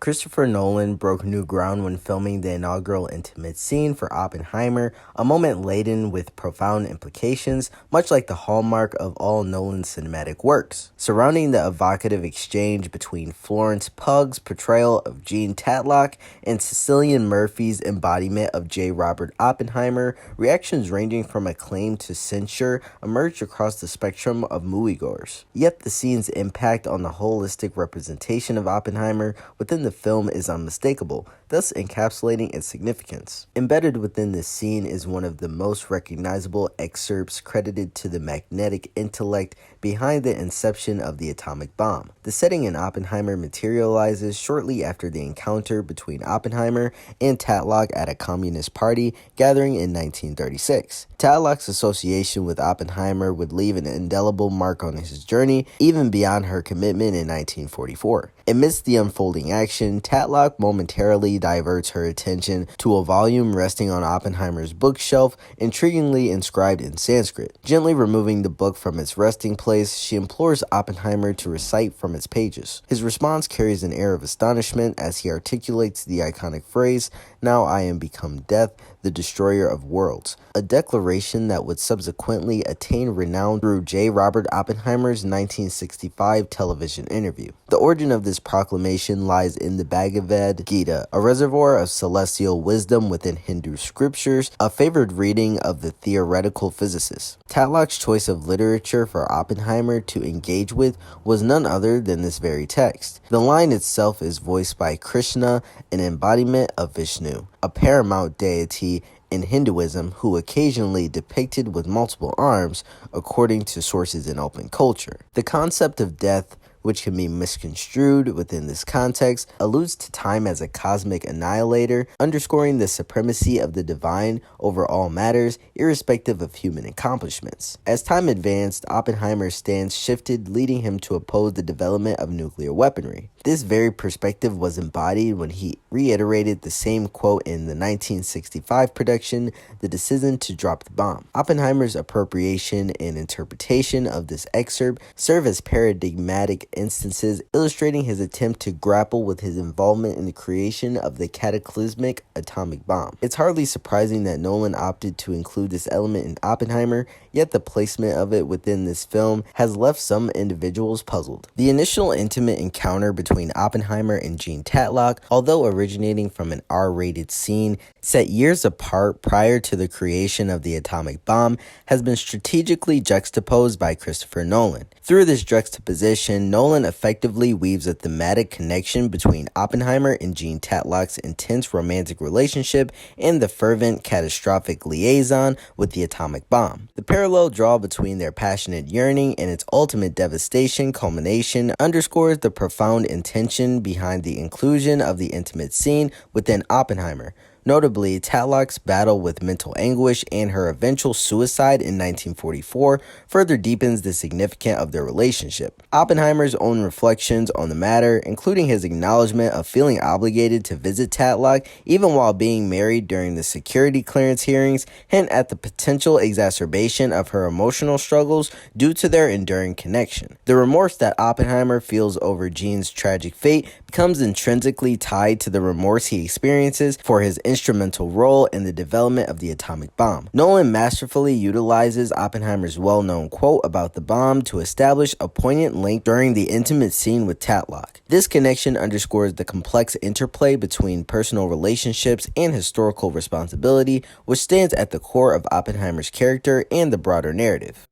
Christopher Nolan broke new ground when filming the inaugural intimate scene for Oppenheimer, a moment laden with profound implications, much like the hallmark of all Nolan's cinematic works. Surrounding the evocative exchange between Florence Pugh's portrayal of Jean Tatlock and Cillian Murphy's embodiment of J. Robert Oppenheimer, reactions ranging from acclaim to censure emerged across the spectrum of moviegoers. Yet the scene's impact on the holistic representation of Oppenheimer within the film is unmistakable, thus encapsulating its significance. Embedded within this scene is one of the most recognizable excerpts credited to the magnetic intellect behind the inception of the atomic bomb. The setting in Oppenheimer materializes shortly after the encounter between Oppenheimer and Tatlock at a Communist Party gathering in 1936. Tatlock's association with Oppenheimer would leave an indelible mark on his journey, even beyond her commitment in 1944. Amidst the unfolding action, Tatlock momentarily diverts her attention to a volume resting on Oppenheimer's bookshelf, intriguingly inscribed in Sanskrit. Gently removing the book from its resting place, she implores Oppenheimer to recite from its pages. His response carries an air of astonishment as he articulates the iconic phrase, "Now I am become death, the destroyer of worlds," a declaration that would subsequently attain renown through J. Robert Oppenheimer's 1965 television interview. The origin of this proclamation lies in the Bhagavad Gita, a reservoir of celestial wisdom within Hindu scriptures, a favored reading of the theoretical physicist. Tatlock's choice of literature for Oppenheimer to engage with was none other than this very text. The line itself is voiced by Krishna, an embodiment of Vishnu, a paramount deity in Hinduism who occasionally depicted with multiple arms, according to sources in open culture. The concept of death, which can be misconstrued within this context, alludes to time as a cosmic annihilator, underscoring the supremacy of the divine over all matters, irrespective of human accomplishments. As time advanced, Oppenheimer's stance shifted, leading him to oppose the development of nuclear weaponry. This very perspective was embodied when he reiterated the same quote in the 1965 production, The Decision to Drop the Bomb. Oppenheimer's appropriation and interpretation of this excerpt serve as paradigmatic instances illustrating his attempt to grapple with his involvement in the creation of the cataclysmic atomic bomb. It's hardly surprising that Nolan opted to include this element in Oppenheimer, yet the placement of it within this film has left some individuals puzzled. The initial intimate encounter between Oppenheimer and Jean Tatlock, although originating from an R-rated scene set years apart prior to the creation of the atomic bomb, has been strategically juxtaposed by Christopher Nolan. Through this juxtaposition, Nolan effectively weaves a thematic connection between Oppenheimer and Jean Tatlock's intense romantic relationship and the fervent, catastrophic liaison with the atomic bomb. The parallel draw between their passionate yearning and its ultimate devastation culmination underscores the profound intention behind the inclusion of the intimate scene within Oppenheimer. Notably, Tatlock's battle with mental anguish and her eventual suicide in 1944 further deepens the significance of their relationship. Oppenheimer's own reflections on the matter, including his acknowledgement of feeling obligated to visit Tatlock even while being married during the security clearance hearings, hint at the potential exacerbation of her emotional struggles due to their enduring connection. The remorse that Oppenheimer feels over Jean's tragic fate becomes intrinsically tied to the remorse he experiences for his instrumental role in the development of the atomic bomb. Nolan masterfully utilizes Oppenheimer's well-known quote about the bomb to establish a poignant link during the intimate scene with Tatlock. This connection underscores the complex interplay between personal relationships and historical responsibility, which stands at the core of Oppenheimer's character and the broader narrative.